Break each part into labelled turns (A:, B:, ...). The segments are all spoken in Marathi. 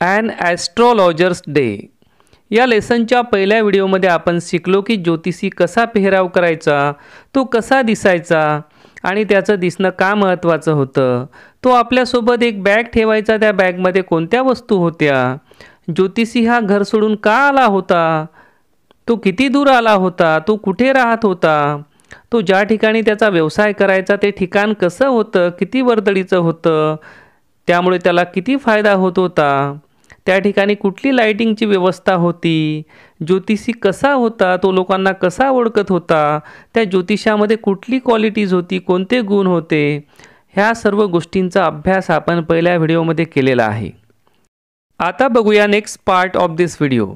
A: And astrologers day. या लेसनच्या पहिल्या व्हिडिओमध्ये आपण शिकलो की ज्योतिषी कसा पेहराव करायचा, तो कसा दिसायचा आणि त्याचं दिसणं का महत्त्वाचं होतं. तो आपल्यासोबत एक बॅग ठेवायचा, त्या बॅगमध्ये कोणत्या वस्तू होत्या, ज्योतिषी हा घर सोडून का आला होता, तो किती दूर आला होता, तो कुठे राहत होता, तो ज्या ठिकाणी त्याचा व्यवसाय करायचा ते ठिकाण कसं होतं, किती वर्दळीचं होतं, त्यामुळे त्याला किती फायदा होत होता, त्या ठिकाणी कुठली लाईटिंगची व्यवस्था होती, ज्योतिषी कसा होता, तो लोकांना कसा ओळखत होता, त्या ज्योतिषामध्ये कुठली क्वालिटीज होती, कोणते गुण होते, ह्या सर्व गोष्टींचा अभ्यास आपण पहिल्या व्हिडिओमध्ये केलेला आहे. आता बघूया next part of this video.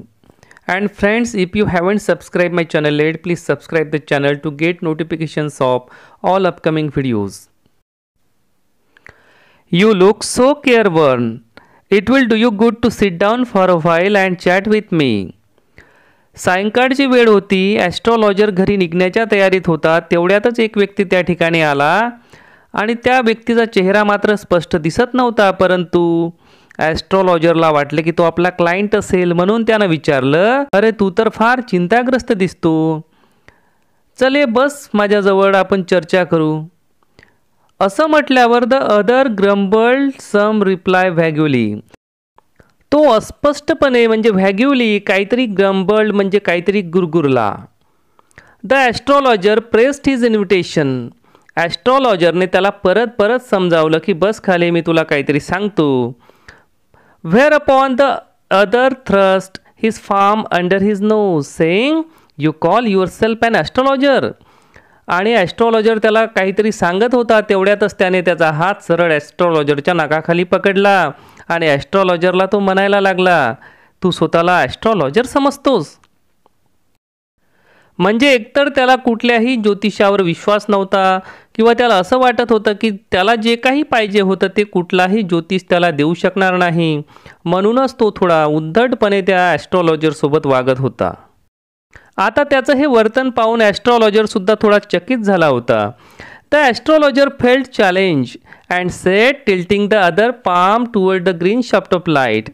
A: And friends, if you haven't subscribed my channel yet, please subscribe the channel to get notifications of all upcoming videos. You look so careworn. It will do you good to sit down for a while and chat with me. सायंकाळची वेळ होती. ॲस्ट्रॉलॉजर घरी निघण्याच्या तयारीत होता. तेवढ्यातच एक व्यक्ती त्या ठिकाणी आला आणि त्या व्यक्तीचा चेहरा मात्र स्पष्ट दिसत नव्हता, परंतु ॲस्ट्रॉलॉजरला वाटले की तो आपला क्लायंट असेल, म्हणून त्यानं विचारलं, अरे तू तर फार चिंताग्रस्त दिसतो, चले बस माझ्याजवळ, आपण चर्चा करू. असं म्हटल्यावर the other grumbled some reply vaguely. तो अस्पष्टपणे म्हणजे व्हॅग्युली काहीतरी ग्रम्बल्ड म्हणजे काहीतरी गुरगुरला. The astrologer pressed his invitation. ॲस्ट्रॉलॉजरने त्याला परत परत समजावलं की बस खाली, मी तुला काहीतरी सांगतो. Whereupon the other thrust his palm under his nose, saying, "You call yourself an astrologer?" आणि ॲस्ट्रॉलॉजर त्याला काहीतरी सांगत होता, तेवढ्यातच त्याने त्याचा हात सरळ ॲस्ट्रॉलॉजरच्या नाकाखाली पकडला आणि ॲस्ट्रॉलॉजरला तो म्हणायला लागला, तू स्वतःला ॲस्ट्रॉलॉजर समजतोस? म्हणजे एकतर त्याला कुठल्याही ज्योतिषावर विश्वास नव्हता किंवा त्याला असं वाटत होतं की त्याला जे काही पाहिजे होतं ते कुठलाही ज्योतिष त्याला देऊ शकणार नाही, म्हणूनच तो थोडा उद्धटपणे त्या ॲस्ट्रॉलॉजरसोबत वागत होता. आता त्याचं हे वर्तन पाहून ॲस्ट्रॉलॉजरसुद्धा थोडा चकित झाला होता. The astrologer felt challenge and sed, tilting the other palm toward the green shaft of light.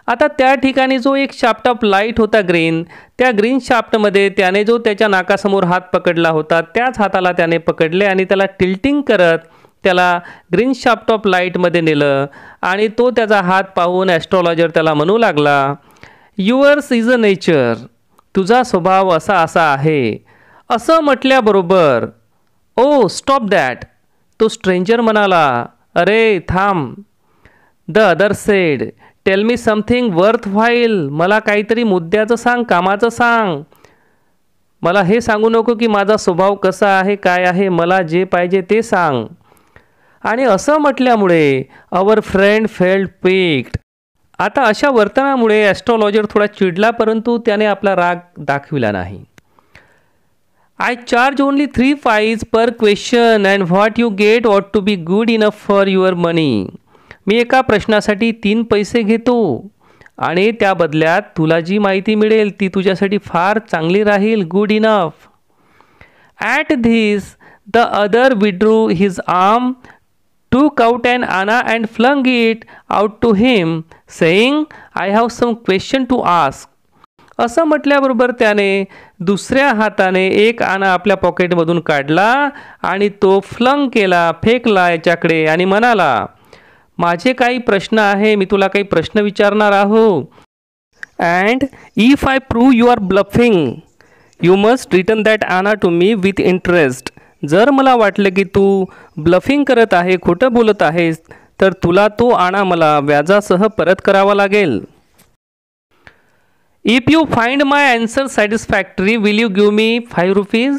A: आता त्या ठिकाणी जो एक शाफ्ट ऑफ लाईट होता ग्रीन, त्या ग्रीन शाफ्टमध्ये त्याने जो त्याच्या नाकासमोर हात पकडला होता, त्याच हाताला त्याने पकडले आणि त्याला टिल्टिंग करत त्याला ग्रीन शाफ्ट ऑफ लाईटमध्ये नेलं. आणि तो त्याचा हात पाहून ॲस्ट्रॉलॉजर त्याला म्हणू लागला, युअर्स इज अ नेचर. तुझा स्वभाव असा असा आहे. असं म्हटल्याबरोबर, ओ स्टॉप दॅट. तो स्ट्रेंजर म्हणाला, अरे थांब. The other sed, tell me something worth while. मला काहीतरी मुद्द्याचं सांग, कामाचं सांग. मला हे सांगू नको की माझा स्वभाव कसा आहे, काय आहे, मला जे पाहिजे ते सांग. आणि असं म्हटल्यामुळे अवर फ्रेंड फेल्ट पिक्ड. आता अशा वर्तनामुळे ॲस्ट्रॉलॉजर थोडा चिडला, परंतु त्याने आपला राग दाखविला नाही. I charge only 3 pies per question and what you get ought to be good enough for your money. मी एका प्रश्नासाठी 3 पैसे घेतो आणि त्या बदल्यात तुला जी माहिती मिळेल ती तुझ्यासाठी फार चांगली राहील, good enough. At this the other withdrew his arm, took out an anna and flung it out to him, saying, I have some question to ask. असं म्हटल्याबरोबर त्याने दुसऱ्या हाताने एक आणा आपल्या पॉकेटमधून काढला आणि तो फ्लंग केला, फेकला याच्याकडे आणि म्हणाला, माझे काही प्रश्न आहे, मी तुला काही प्रश्न विचारणार आहो. And if I prove you are bluffing, you must return that anna to me with interest. जर मला वाटलं की तू ब्लफिंग करत आहे, खोटं बोलत आहेस, तर तुला तो आणा मला व्याजासह परत करावा लागेल. If you find my answer satisfactory will you give me 5 rupees.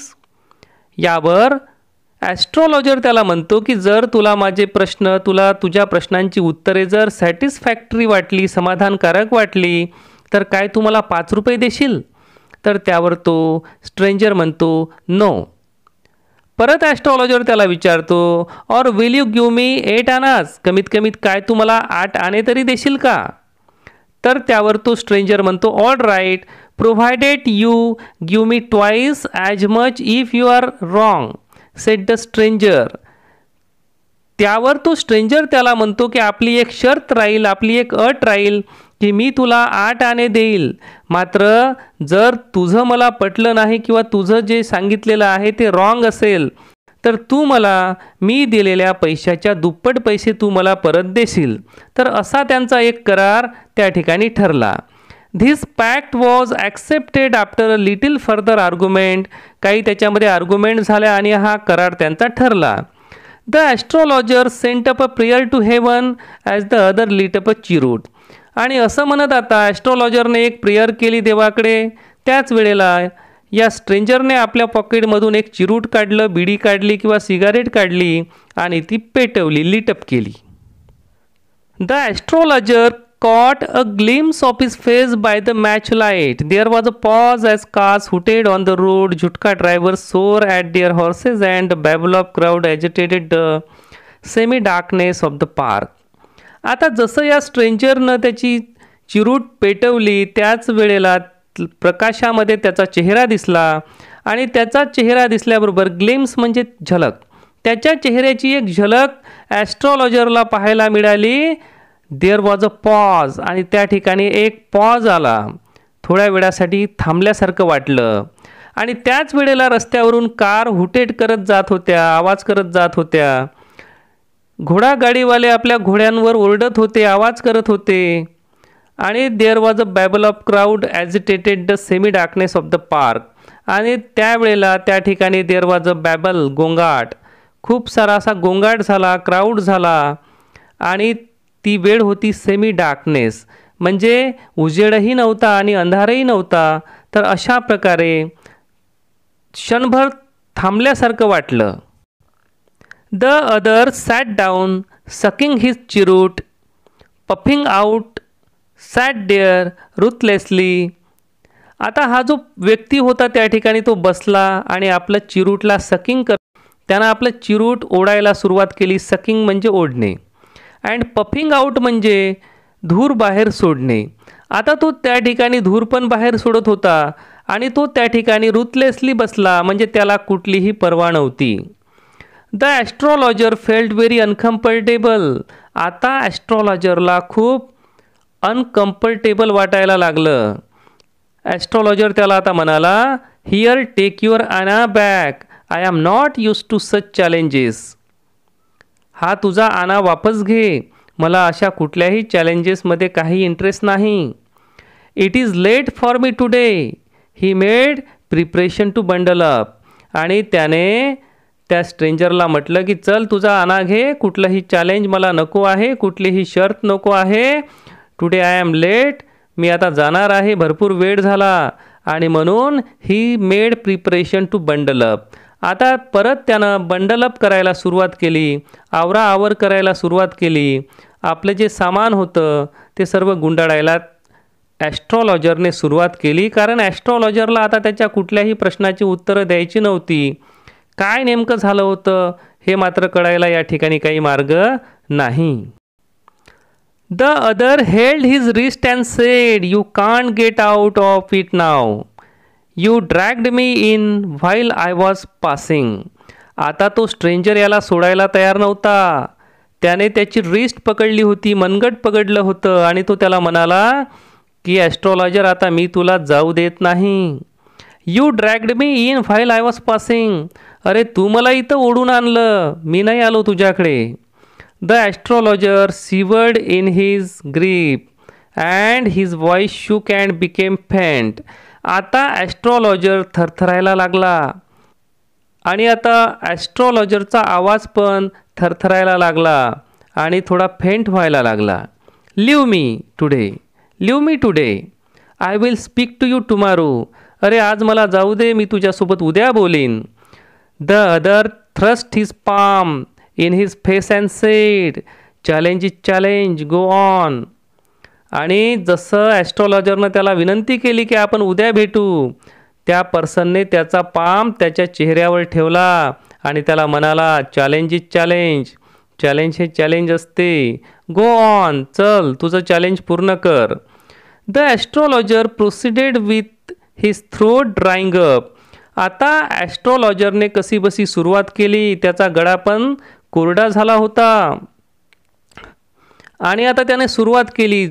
A: यावर ॲस्ट्रॉलॉजर त्याला म्हणतो की जर तुला माझे प्रश्न, तुला तुझ्या प्रश्नांची उत्तरे जर सॅटिस्फॅक्टरी वाटली, समाधानकारक वाटली, तर काय तू मला 5 रुपये देशील? तर त्यावर तो स्ट्रेंजर म्हणतो, नो. परत ॲस्ट्रॉलॉजर त्याला विचारतो, और विल यू गिव्ह मी 8 आनाज, कमीत कमीत काय तू मला 8 आणे तरी देशील का? तर त्यावर तो स्ट्रेंजर म्हणतो, all right, provided you give me twice as much if you are wrong, said the stranger. त्यावर तो स्ट्रेंजर त्याला म्हणतो की आपली एक शर्त राहील, आपली एक अट राहील की की मी तुला 8 आणे देईल, मात्र जर तुझं मला पटलं नाही किंवा तुझं जे सांगितलेलं आहे ते रॉंग असेल तर तू मला मी दिलेल्या पैशाच्या दुप्पट पैसे तू मला परत देशील. तर असा त्यांचा एक करार त्या ठिकाणी ठरला. This pact was accepted after a little further argument. काही त्याच्यामध्ये आर्ग्युमेंट झाल्या आणि हा करार त्यांचा ठरला. The astrologer sent up a prayer to heaven as the other lit up a cheroot. आणि असं म्हणत आता ॲस्ट्रॉलॉजरने एक प्रेयर केली देवाकडे. त्याच वेळेला या स्ट्रेंजरने आपल्या पॉकेटमधून एक चिरूट काढलं, बिडी काढली किंवा सिगारेट काढली आणि ती पेटवली, लिटअप केली. The astrologer caught a glimpse of his face by the match light. There was a pause as cars hooted on the road. Jutka drivers swore at their horses and the babble of crowd agitated the semi-darkness of the park. आता जसं या स्ट्रेंजरनं त्याची चिरूट पेटवली त्याच वेळेला प्रकाशामध्ये त्याचा चेहरा दिसला आणि त्याचा चेहरा दिसल्याबरोबर ग्लिम्स म्हणजे झलक, त्याच्या चेहऱ्याची एक झलक ॲस्ट्रॉलॉजरला पाहायला मिळाली. There was a pause. आणि त्या ठिकाणी एक पॉज आला. थोड्या वेळासाठी थांबल्यासारखं वाटलं. आणि त्याच वेळेला रस्त्यावरून कार हुटेट करत जात होत्या, आवाज करत जात होत्या. घोडागाडीवाले आपल्या घोड्यांवर ओरडत होते, आवाज करत होते. आणि there was a babble of crowd agitated the semi darkness of the park. आणि त्यावेळेला त्या ठिकाणी देअर वॉज अ बॅबल, गोंगाट, खूप सारा असा गोंगाट झाला, क्राऊड झाला. आणि ती वेळ होती सेमी डार्कनेस, म्हणजे उजेडही नव्हता आणि अंधारही नव्हता. तर अशा प्रकारे क्षणभर थांबल्यासारखं वाटलं. The other sat down sucking his cheroot, puffing out sat there ruthlessly. आता हा जो व्यक्ती होता त्या ठिकाणी तो बसला आणि आपलं चिरूटला सकिंग त्यानं आपलं चिरूट ओढायला सुरुवात केली. सकिंग म्हणजे ओढणे. अँड पफिंग आउट म्हणजे धूर बाहेर सोडणे. आता तो त्या ठिकाणी धूर पण बाहेर सोडत होता आणि तो त्या ठिकाणी रुथलेसली बसला, म्हणजे त्याला कुठलीही पर्वा नव्हती. The astrologer felt very uncomfortable. आता ॲस्ट्रॉलॉजरला खूप अनकम्फर्टेबल वाटायला लागलं. ॲस्ट्रॉलॉजर त्याला आता म्हणाला, here take your anna back, I am not used to such challenges. हा तुझा आना वापस घे, मला अशा कुठल्याही चॅलेंजेसमध्ये काही इंटरेस्ट नाही. It is late for me today. He made preparation to bundle up. आणि त्याने त्या स्ट्रेंजरला म्हटलं की चल तुझा आना घे, कुठलंही चॅलेंज मला नको आहे, कुठलीही शर्त नको आहे. टुडे आय एम लेट, मी आता जाणार आहे, भरपूर वेळ झाला. आणि म्हणून he made preparation to bundle up. आता परत त्यानं बंडलअप करायला सुरुवात केली, आवराआवर करायला सुरुवात केली. आपलं जे सामान होतं ते सर्व गुंडाळायला ॲस्ट्रॉलॉजरने सुरुवात केली. कारण ॲस्ट्रॉलॉजरला आता त्याच्या कुठल्याही प्रश्नाची उत्तरं द्यायची नव्हती. काय नेमकं झालं होतं हे मात्र कळायला या ठिकाणी काही मार्ग नाही. The other held his wrist and said, you can't get out of it now. You dragged me in while I was passing. आता तो स्ट्रेंजर याला सोडायला तयार नव्हता. त्याने त्याची रिस्ट पकडली होती, मनगट पकडलं होतं आणि तो त्याला म्हणाला की ॲस्ट्रॉलॉजर आता मी तुला जाऊ देत नाही. You dragged me in while I was passing. अरे तू मला इथं ओढून आणलं, मी नाही आलो तुझ्याकडे. The astrologer swerved in his grip and his voice shook and became faint. आता ॲस्ट्रॉलॉजर थरथरायला लागला आणि आता ॲस्ट्रॉलॉजरचा आवाज पण थरथरायला लागला आणि थोडा फेंट व्हायला लागला. Leave me today, leave me today, I will speak to you tomorrow. अरे आज मला जाऊ दे, मी तुझ्यासोबत उद्या बोलीन. The other thrust his palm in his face and said, challenge is challenge, go on. आणि जसं ॲस्ट्रॉलॉजरनं त्याला विनंती केली की आपण उद्या भेटू, त्या पर्सनने त्याचा पाम त्याच्या चेहऱ्यावर ठेवला आणि त्याला म्हणाला, चॅलेंज इज चॅलेंज, चॅलेंज हे चॅलेंज असते, गो ऑन, चल तुझं चॅलेंज पूर्ण कर. The astrologer proceeded with his throat drying up. आता ॲस्ट्रॉलॉजरने कशीबसी सुरुवात केली, त्याचा गळा पण कोरडा झाला होता. आणि आता त्याने सुरुवात केली,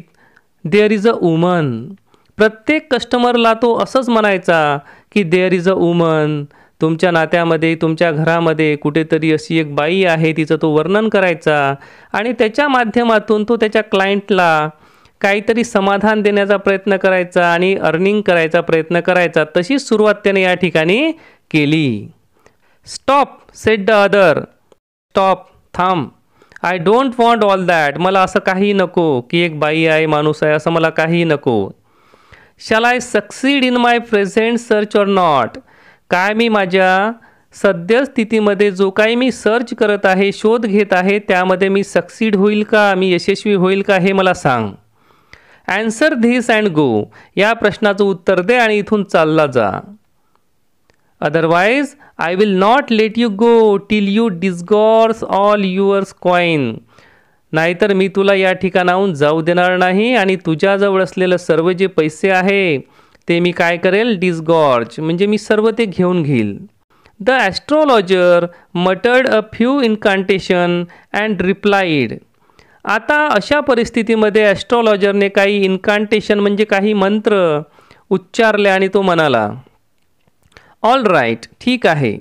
A: देअर इज अ वुमन. प्रत्येक कस्टमरला तो असंच म्हणायचा की देअर इज अ वुमन. तुमच्या नात्यामध्ये, तुमच्या घरामध्ये कुठेतरी अशी एक बाई आहे, तिचं तो वर्णन करायचा आणि त्याच्या माध्यमातून तो त्याच्या क्लायंटला काहीतरी समाधान देण्याचा प्रयत्न करायचा आणि अर्निंग करायचा प्रयत्न करायचा. तशीच सुरुवात त्याने या ठिकाणी केली. Stop said the other. Stop, थांब. I don't want all that. मला असं काही नको की एक बाई आहे, माणूस आहे, असं मला काही नको. Shall I succeed in my present search or not. काय मी माझ्या सद्यस्थितीमध्ये जो काही मी सर्च करत आहे, शोध घेत आहे, त्यामध्ये मी सक्सीड होईल का, मी यशस्वी होईल का, हे मला सांग. Answer this and go. या प्रश्नाचं उत्तर दे आणि इथून चालला जा. Otherwise I will not let you go till you disgorge all yours coin. नाहीतर मी तुला या ठिकाणाहून जाऊ देणार नाही आणि तुझ्याजवळ असलेलं सर्व जे पैसे आहे ते मी काय करेल, डिस्गॉर्ज, म्हणजे मी सर्व ते घेऊन घेईल. The astrologer muttered a few incantation and replied. आता अशा परिस्थितीमध्ये ॲस्ट्रॉलॉजरने काही इन्कांटेशन म्हणजे काही मंत्र उच्चारले आणि तो म्हणाला, ऑल राईट, ठीक आहे.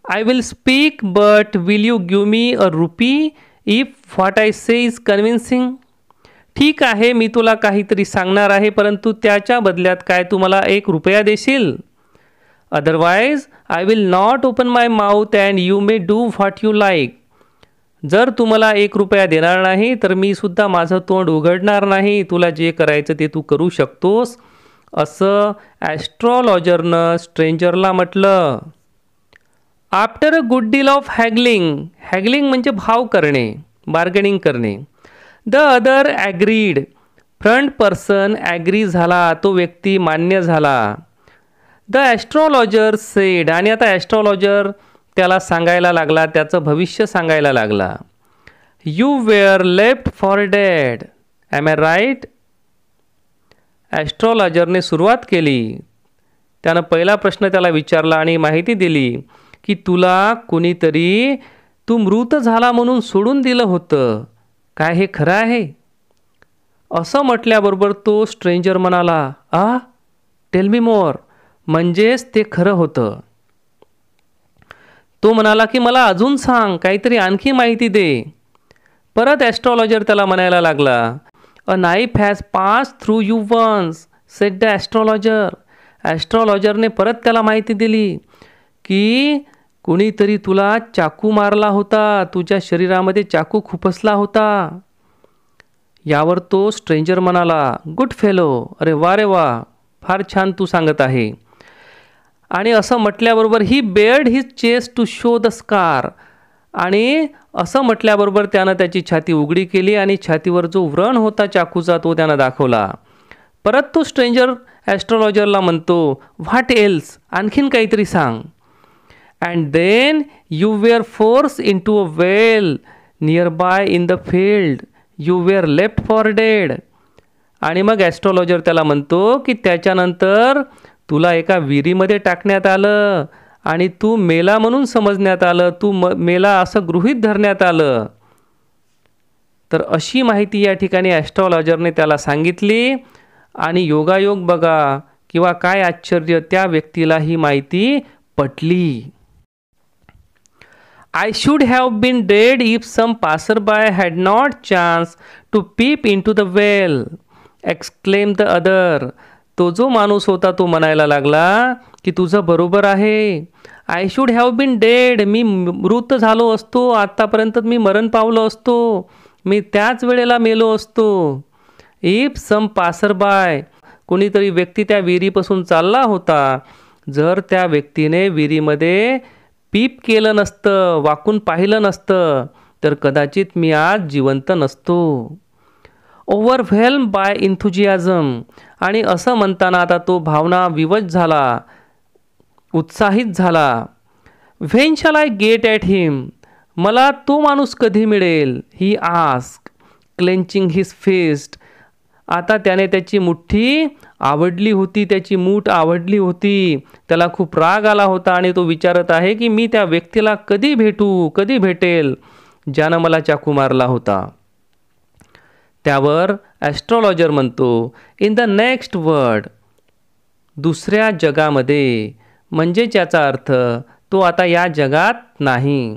A: I will speak but will you give me a RuPay if what I say is convincing. ठीक आहे, मी तुला काहीतरी सांगणार आहे, परंतु त्याच्या बदल्यात काय तू मला ₹1 देशील. Otherwise I will not open my mouth and you may do what you like. जर तू मला ₹1 देणार नाही तर मी सुद्धा माझं तोंड उघडणार नाही. तुला जे करायचं ते तू करू शकतोस, असं ॲस्ट्रॉलॉजरनं स्ट्रेंजरला म्हटलं. After a good deal of haggling. Haggling म्हणजे भाव करणे, बार्गेनिंग करणे. The other agreed. Front person agree झाला, तो व्यक्ती मान्य झाला. The astrologer said. आणि आता ॲस्ट्रॉलॉजर त्याला सांगायला लागला, त्याचं भविष्य सांगायला लागला. You were left for dead. Am I right. ॲस्ट्रॉलॉजरने सुरुवात केली. त्यानं पहिला प्रश्न त्याला विचारला आणि माहिती दिली की तुला कुणीतरी तू मृत झाला म्हणून सोडून दिलं होतं. काय हे खरं आहे? असं म्हटल्याबरोबर तो स्ट्रेंजर म्हणाला, टेल मी मोर. म्हणजेच ते खरं होतं. तो म्हणाला की मला अजून सांग, काहीतरी आणखी माहिती दे. परत ॲस्ट्रॉलॉजर त्याला म्हणायला लागला, a knife has passed through you once said the astrologer. ॲस्ट्रॉलॉजरने परत त्याला माहिती दिली की कुणीतरी तुला चाकू मारला होता, तुझ्या शरीरामध्ये चाकू खुपसला होता. यावर तो स्ट्रेंजर म्हणाला, गुड फेलो. अरे वा रे वा, फार छान तू सांगत आहे. आणि असं म्हटल्याबरोबर he bared his chest to show the scar. आणि असं म्हटल्याबरोबर त्यानं त्याची छाती उघडी केली आणि छातीवर जो व्रण होता चाकूचा तो त्यानं दाखवला. परत तो स्ट्रेंजर ॲस्ट्रॉलॉजरला म्हणतो, व्हॉट एल्स, आणखीन काहीतरी सांग. And then you were force into a well nearby in the field. You were left for dead. आणि मग ॲस्ट्रॉलॉजर त्याला म्हणतो की त्याच्यानंतर तुला एका विहिरीमध्ये टाकण्यात आलं आणि तू मेला म्हणून समजण्यात आलं, तू मेला असं गृहीत धरण्यात आलं. तर अशी माहिती या ठिकाणी ॲस्ट्रॉलॉजरने त्याला सांगितली. आणि योगायोग बघा किंवा काय आश्चर्य, त्या व्यक्तीला ही माहिती पटली. I should have been dead if some passer-by had not chance to peep into the well exclaim the other. तो जो माणूस होता तो म्हणायला लागला की तुझं बरोबर आहे. I should have been dead. मी मृत झालो असतो, आत्तापर्यंत मी मरण पावलो असतो, मी त्याच वेळेला मेलो असतो. If some passer-by. कोणीतरी व्यक्ती त्या विहिरीपासून चालला होता. जर त्या व्यक्तीने विहिरीमध्ये पीप केलं नसतं, वाकून पाहिलं नसतं, तर कदाचित मी आज जिवंत नसतो. ओव्हरव्हेल्म बाय इन्थुजियाझम. आणि असं म्हणताना आता तो भावना विवश झाला, उत्साहित झाला. When shall I get at him. मला तो माणूस कधी मिळेल. He ask clenching his fist. आता त्याने त्याची मुठ्ठी आवडली होती, त्याची मूठ आवडली होती. त्याला खूप राग आला होता आणि तो विचारत आहे की मी त्या व्यक्तीला कधी भेटू, कधी भेटेल ज्यानं मला चाकू मारला होता. त्यावर ॲस्ट्रॉलॉजर म्हणतो, इन द नेक्स्ट वर्ल्ड, दुसऱ्या जगामध्ये, म्हणजे याचा अर्थ तो आता या जगात नाही.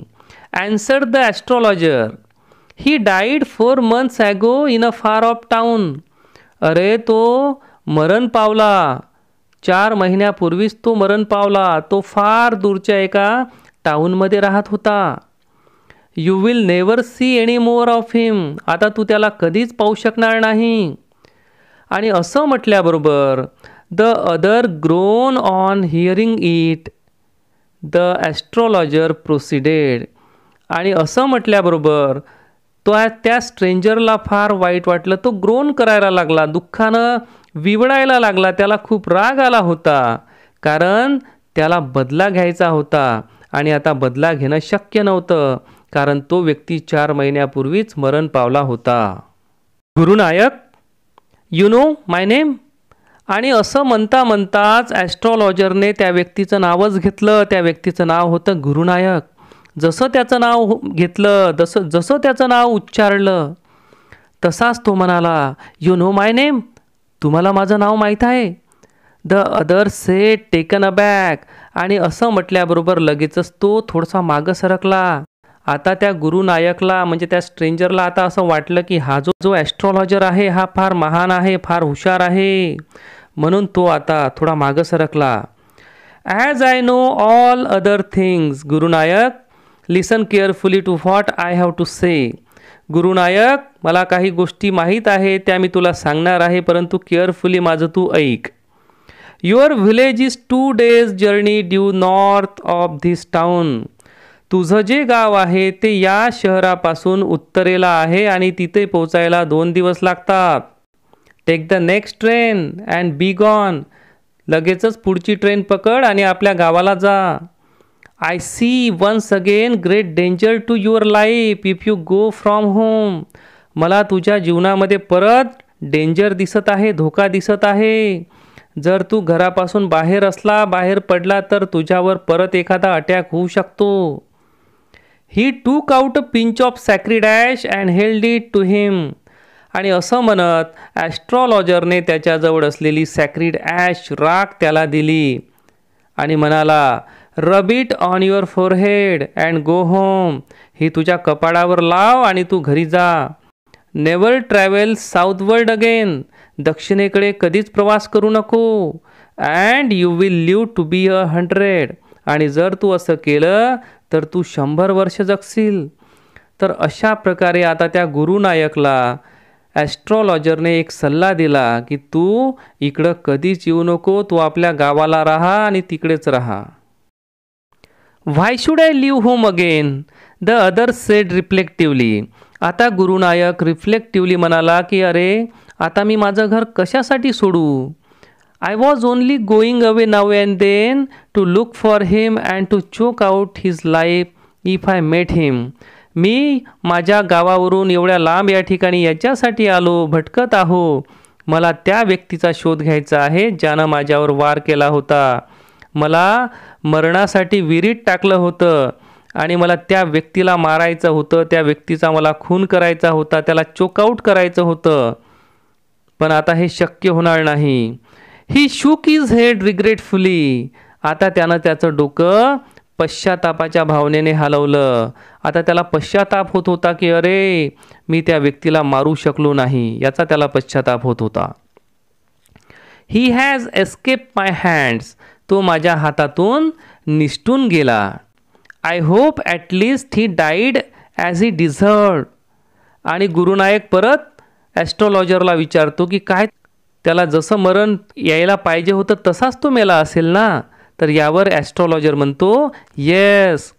A: Answered the astrologer, he died 4 months ago in a far off town. अरे तो मरण पावला, 4 महिन्यापूर्वीच तो मरण पावला. तो फार दूरच्या एका टाऊनमध्ये राहत होता. You will never see any more of him, आता तू त्याला कधीच पाहू शकणार नाही. आणि असं म्हटल्याबरोबर the other groan on hearing it. The astrologer proceeded. आणि असं म्हटल्याबरोबर त्या स्ट्रेंजरला फार वाईट वाटलं. तो ग्रोन करायला लागला, दुःखानं विवळायला लागला. त्याला खूप राग आला होता, कारण त्याला बदला घ्यायचा होता आणि आता बदला घेणं शक्य नव्हतं, कारण तो व्यक्ती 4 महिन्यापूर्वीच मरण पावला होता. गुरुनायक, यू नो माय नेम. आणि असं म्हणता म्हणताच ॲस्ट्रॉलॉजरने त्या व्यक्तीचं नावच घेतलं. त्या व्यक्तीचं नाव होतं गुरुनायक. जसं त्याचं नाव घेतलं, जसं त्याचं नाव उच्चारलं, तसाच तो म्हणाला, यू नो माय नेम, तुम्हाला माझं नाव माहीत आहे. The other sed taken a back. आणि असं म्हटल्याबरोबर लगेचच तो थोडासा मागं सरकला. आता त्या गुरुनायकला, म्हणजे त्या स्ट्रेंजरला आता असं वाटलं की हा जो ॲस्ट्रॉलॉजर आहे हा फार महान आहे, फार हुशार आहे, म्हणून तो आता थोडा मागं सरकला. As I know all other things Gurunayak, listen carefully to what I have to say. Gurunayak, मला काही गोष्टी माहीत आहे, त्या मी तुला सांगणार आहे, परंतु केअरफुली माझं तू ऐक. Your village is 2 days journey due north of this town. तुझं जे गाव आहे ते या शहरापासून उत्तरेला आहे आणि तिथे पोचायला 2 दिवस लागतात. Take the next train and be gone. लगेचच पुढची ट्रेन पकड आणि आपल्या गावाला जा. I see once again great danger to your life if you go from home. मला तुझ्या जीवनामध्ये परत डेंजर दिसत आहे, धोका दिसत आहे. जर तू घरापासून बाहेर पडला तर तुझ्यावर परत एखादा अटॅक होऊ शकतो. He took out a pinch of sacred ash and held it to him. आणि असं म्हणत ॲस्ट्रॉलॉजरने त्याच्याजवळ असलेली सॅक्रिड ॲश, राख त्याला दिली आणि म्हणाला, rub it on your forehead and go home. ही तुझ्या कपाळावर लाव आणि तू घरी जा. Never travel southward again. दक्षिणेकडे कधीच प्रवास करू नको. And you will live to be 100. आणि जर तू असं केलं तर तू 100 वर्ष जगशील. तर अशा प्रकारे आता त्या गुरुनायकला ॲस्ट्रॉलॉजरने एक सल्ला दिला की तू इकडं कधीच येऊ नको, तू आपल्या गावाला राहा आणि तिकडेच राहा. Why should I leave home again, the other said reflectively. आता गुरुनायक रिफ्लेक्टिव्हली म्हणाला की अरे आता मी माझं घर कशासाठी सोडू. I was only going away now and then to look for him and to choke out his life if I met him. मी माझ्या गावावरून एवढ्या लांब या ठिकाणी याच्यासाठी आलो, भटकत आहो. मला त्या व्यक्तीचा शोध घ्यायचा आहे ज्यानं माझ्यावर वार केला होता, मला मरणासाठी विहिरीत टाकलं होतं आणि मला त्या व्यक्तीला मारायचं होतं, त्या व्यक्तीचा मला खून करायचा होता, त्याला चोकआउट करायचं होतं, पण आता हे शक्य होणार नाही. ही शूक हिज हेड रिग्रेटफुली. आता त्यानं त्याचं डोकं पश्चातापाच्या भावनेने हलवलं. आता त्याला पश्चाताप होत होता की अरे मी त्या व्यक्तीला मारू शकलो नाही, याचा त्याला पश्चाताप होत होता. He has escape my hands. तो माझ्या हातातून निसटून गेला. I hope at least he died as he deserve. आणि गुरुनायक परत ॲस्ट्रॉलॉजरला विचारतो की काय त्याला जसं मरण यायला पाहिजे होतं तसाच तो मेला असेल ना. तर यावर ॲस्ट्रॉलॉजर म्हणतो, yes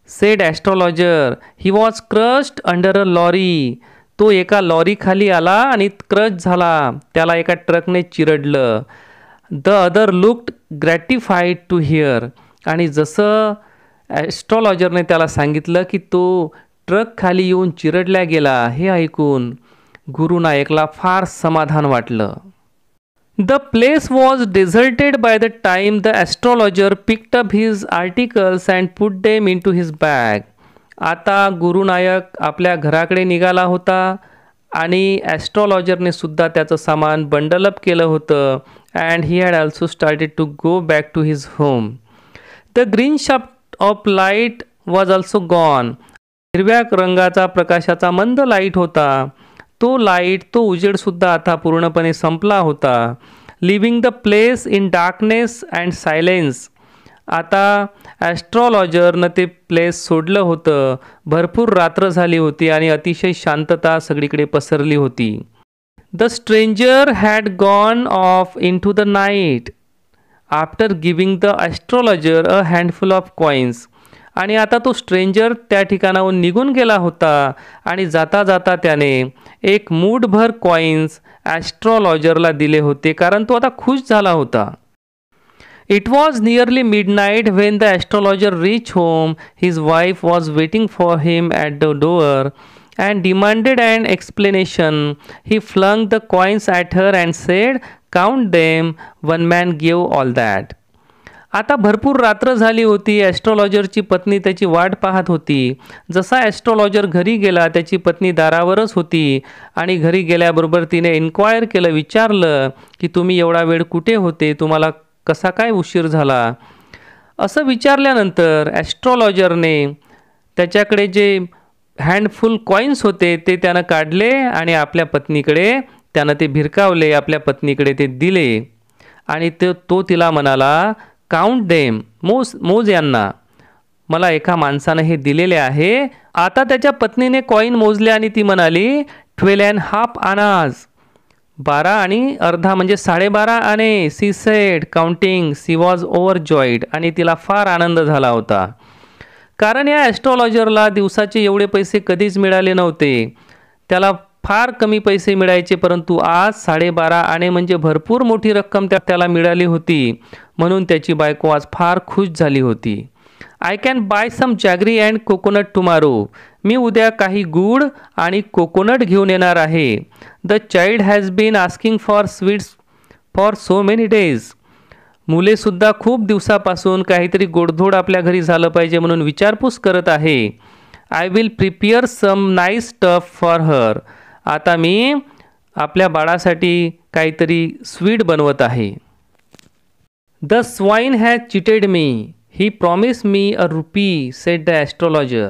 A: said astrologer, he was crushed under a lorry. तो एका लॉरीखाली आला आणि क्रश झाला, त्याला एका ट्रकने चिरडलं. The other looked gratified to hear. आणि जसं ॲस्ट्रॉलॉजरने त्याला सांगितलं की तो ट्रक खाली येऊन चिरडल्या गेला, हे ऐकून गुरुनायकला फार समाधान वाटलं. The place was deserted by the time the astrologer picked up his articles and put them into his bag. आता गुरुनायक आपल्या घराकडे निघाला होता आणि ॲस्ट्रॉलॉजरने सुद्धा त्याचं सामान बंडल अप केलं होतं and he had also started to go back to his home. The green shaft of light was also gone. हिरव्या रंगाचा प्रकाशाचा मंद लाईट होता. तो उजेडसुद्धा आता पूर्णपणे संपला होता. Living the place in darkness and silence. आता ॲस्ट्रॉलॉजरनं ते प्लेस सोडलं होतं. भरपूर रात्र झाली होती आणि अतिशय शांतता सगळीकडे पसरली होती. The stranger had gone off into the night after giving the astrologer a handful of coins. आणि आता तो स्ट्रेंजर त्या ठिकाणाहून निघून गेला होता आणि जाता जाता त्याने एक मूठभर कॉईन्स ॲस्ट्रॉलॉजरला दिले होते, कारण तो आता खुश झाला होता. It was nearly midnight when the astrologer reached home. His wife was waiting for him at the door and demanded an explanation. He flung the coins at her and said, "Count them. One man gave all that." आता भरपूर रात्र झाली होती. ॲस्ट्रॉलॉजरची पत्नी त्याची वाट पाहत होती. जसा ॲस्ट्रॉलॉजर घरी गेला त्याची पत्नी दारावरच होती आणि घरी गेल्याबरोबर तिने इन्क्वायर केलं, विचारलं की तुम्ही एवढा वेळ कुठे होते, तुम्हाला कसा काय उशीर झाला. असं विचारल्यानंतर ॲस्ट्रॉलॉजरने त्याच्याकडे जे हँडफुल कॉईन्स होते ते त्यानं काढले आणि आपल्या पत्नीकडे त्यानं ते भिरकावले, आपल्या पत्नीकडे ते दिले आणि तो तिला म्हणाला, काउंट देम, मोज यांना, मला एका माणसानं हे दिलेले आहे. आता त्याच्या पत्नीने कॉईन मोजले आणि ती म्हणाली 12.5 आनाज, 12 आणि अर्धा म्हणजे 12.5 आणे. She said counting. She was overjoyed. आणि तिला फार आनंद झाला होता, कारण या ॲस्ट्रॉलॉजरला दिवसाचे एवढे पैसे कधीच मिळाले नव्हते. त्याला फार कमी पैसे मिळायचे, परंतु आज 12.5 आणे म्हणजे भरपूर मोठी रक्कम त्याला मिळाली होती. म्हणून त्याची बायको आज फार खुश झाली होती. I can buy some jaggery and coconut tomorrow. मी उद्या काही गूळ आणि कोकोनट घेऊन येणार आहे. The child has been asking for sweets for so many days. मुलेसुद्धा खूप दिवसापासून काहीतरी गोडधोड आपल्या घरी झालं पाहिजे म्हणून विचारपूस करत आहे. I will prepare some nice stuff for her. आता मी आपल्या बाळासाठी काहीतरी स्वीट बनवत आहे. The swine has cheated me. He promise me a rupee, said the astrologer.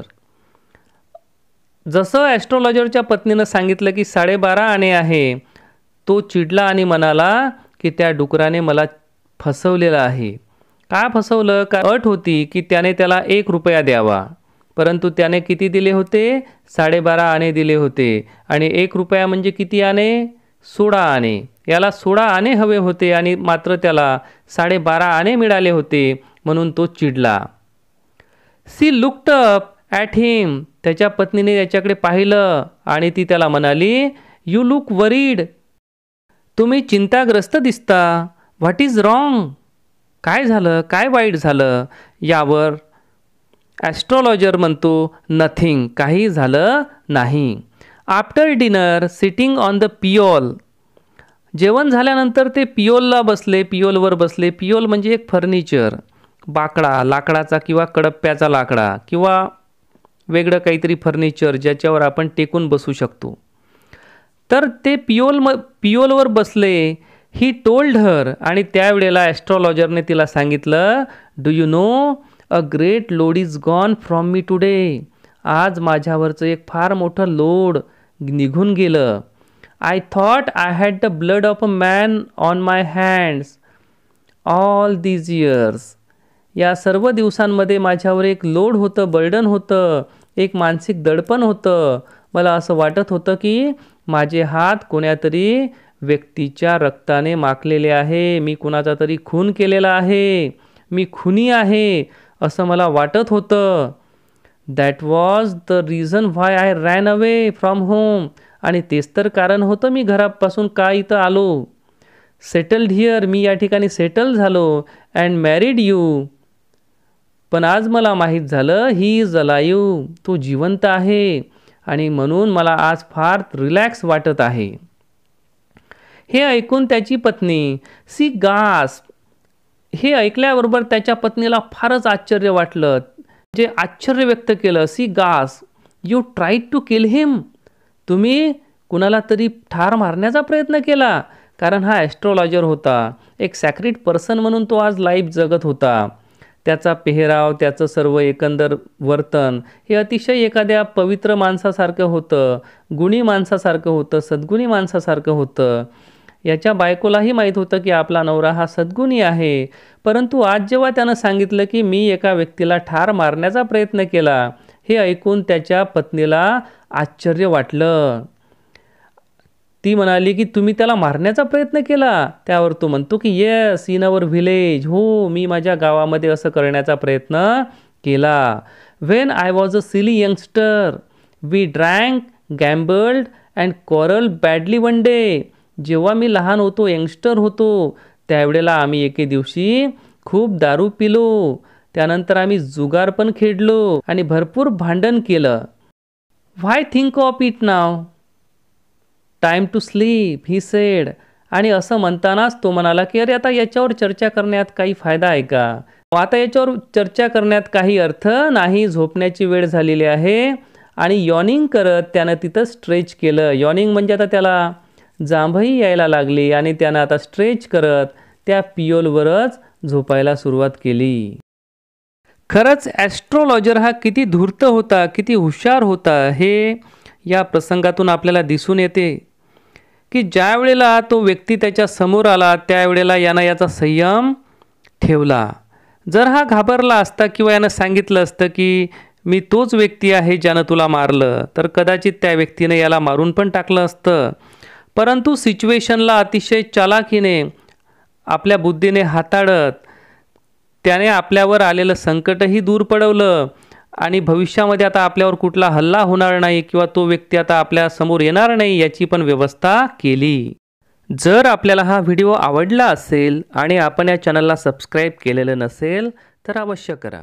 A: जसं ॲस्ट्रॉलॉजरच्या पत्नीनं सांगितलं की 12.5 आणे आहे, तो चिडला आणि म्हणाला की त्या डुकराने मला फसवलेलं आहे. का फसवलं? का अट होती की त्याने त्याला 1 रुपया द्यावा, परंतु त्याने किती दिले होते? 12.5 आणे दिले होते. आणि 1 रुपया म्हणजे किती आणे? 16 आणे. याला 16 आणे हवे होते आणि मात्र त्याला 12.5 आणे मिळाले होते, म्हणून तो चिडला. सी लुक्ड अप ॲट हिम. त्याच्या पत्नीने त्याच्याकडे पाहिलं आणि ती त्याला म्हणाली, यू लुक वरीड. तुम्ही चिंताग्रस्त दिसता. What is wrong? काय झालं? काय वाईट झालं? यावर ॲस्ट्रॉलॉजर म्हणतो, नथिंग. काही झालं नाही. After dinner sitting on the pyol. जेवण झाल्यानंतर ते पियोलवर बसले. पियोल म्हणजे एक फर्निचर, बाकडा, लाकडाचा किंवा कडप्प्याचा लाकडा किंवा वेगळं काहीतरी फर्निचर ज्याच्यावर आपण टेकून बसू शकतो. तर ते पियोलवर बसले. He told her. आणि त्यावेळेला ॲस्ट्रॉलॉजरने तिला सांगितलं, do you know a great load is gone from me today. आज माझ्यावरचं एक फार मोठं लोड निघून गेलं. I thought I had the blood of a man on my hands all these years. या सर्व दिवसांमध्ये माझ्यावर एक लोड होतं, बर्डन होतं, एक मानसिक दडपण होतं. मला असं वाटत होतं की माझे हात कोण्यातरी व्यक्तीच्या रक्ताने माखलेले आहे. मी कुणाचा तरी खून केलेला आहे. मी खुनी आहे असं मला वाटत होतं. That was the reason why I ran away from home. आणि तेच तर कारण होतं मी घरापासून का इथं आलो. Settled here. मी या ठिकाणी सेटल झालो. And married you. पण आज मला माहीत झालं ही इज अलाइव्ह. तो जिवंत आहे आणि म्हणून मला आज फार रिलॅक्स वाटत आहे. हे ऐकून त्याची पत्नी सी गास. हे ऐकल्याबरोबर त्याच्या पत्नीला फारच आश्चर्य वाटलं. जे आश्चर्य व्यक्त केलं. She gasps. You tried to kill him. तुम्ही कुणाला तरी ठार मारण्याचा प्रयत्न केला, कारण हा ॲस्ट्रोलॉजर होता. एक सॅक्रेड पर्सन म्हणून तो आज लाईफ जगत होता. त्याचा पेहराव, त्याचं सर्व एकंदर वर्तन हे अतिशय एखाद्या पवित्र माणसासारखं होतं, गुणी माणसासारखं होतं, सद्गुणी माणसासारखं होतं. याच्या बायकोलाही माहीत होतं की आपला नवरा हा सद्गुणी आहे. परंतु आज जेव्हा त्यानं सांगितलं की मी एका व्यक्तीला ठार मारण्याचा प्रयत्न केला, हे ऐकून त्याच्या पत्नीला आश्चर्य वाटलं. ती म्हणाली की तुम्ही त्याला मारण्याचा प्रयत्न केला? त्यावर तो म्हणतो की येस, इन अवर व्हिलेज. हो, मी माझ्या गावामध्ये असं करण्याचा प्रयत्न केला. When I was a silly youngster we drank, gambled and quarrel badly one day. जेव्हा मी लहान होतो, यंगस्टर होतो, त्यावेळेला आम्ही एके दिवशी खूप दारू पिलो. त्यानंतर आम्ही जुगार पण खेळलो आणि भरपूर भांडण केलं. Why think of it now? Time to sleep, he said. आणि असं म्हणतानाच तो म्हणाला की अरे आता याच्यावर चर्चा करण्यात काही फायदा आहे का? आता याच्यावर चर्चा करण्यात काही अर्थ नाही. झोपण्याची वेळ झालेली आहे. आणि यॉर्निंग करत त्यानं तिथं स्ट्रेच केलं. यॉर्निंग म्हणजे आता त्याला जांभही यायला लागली आणि त्यानं आता स्ट्रेच करत त्या पियोलवरच झोपायला सुरुवात केली. खरंच ॲस्ट्रोलॉजर हा किती धूर्त होता, किती हुशार होता, हे या प्रसंगातून आपल्याला दिसून येते की ज्या वेळेला तो व्यक्ती त्याच्या समोर आला त्यावेळेला यानं याचा संयम ठेवला. जर हा घाबरला असता किंवा यानं सांगितलं असतं की मी तोच व्यक्ती आहे ज्यानं तुला मारलं, तर कदाचित त्या व्यक्तीनं याला मारून पण टाकलं असतं. परंतु सिच्युएशनला अतिशय चालाखीने, आपल्या बुद्धीने हाताळत त्याने आपल्यावर आलेलं संकटही दूर पळवलं आणि भविष्यामध्ये आता आपल्यावर कुठला हल्ला होणार नाही किंवा तो व्यक्ती आता आपल्यासमोर येणार नाही याची पण व्यवस्था केली. जर आपल्याला हा व्हिडिओ आवडला असेल आणि आपण या चॅनलला सबस्क्राईब केलेलं नसेल तर अवश्य करा.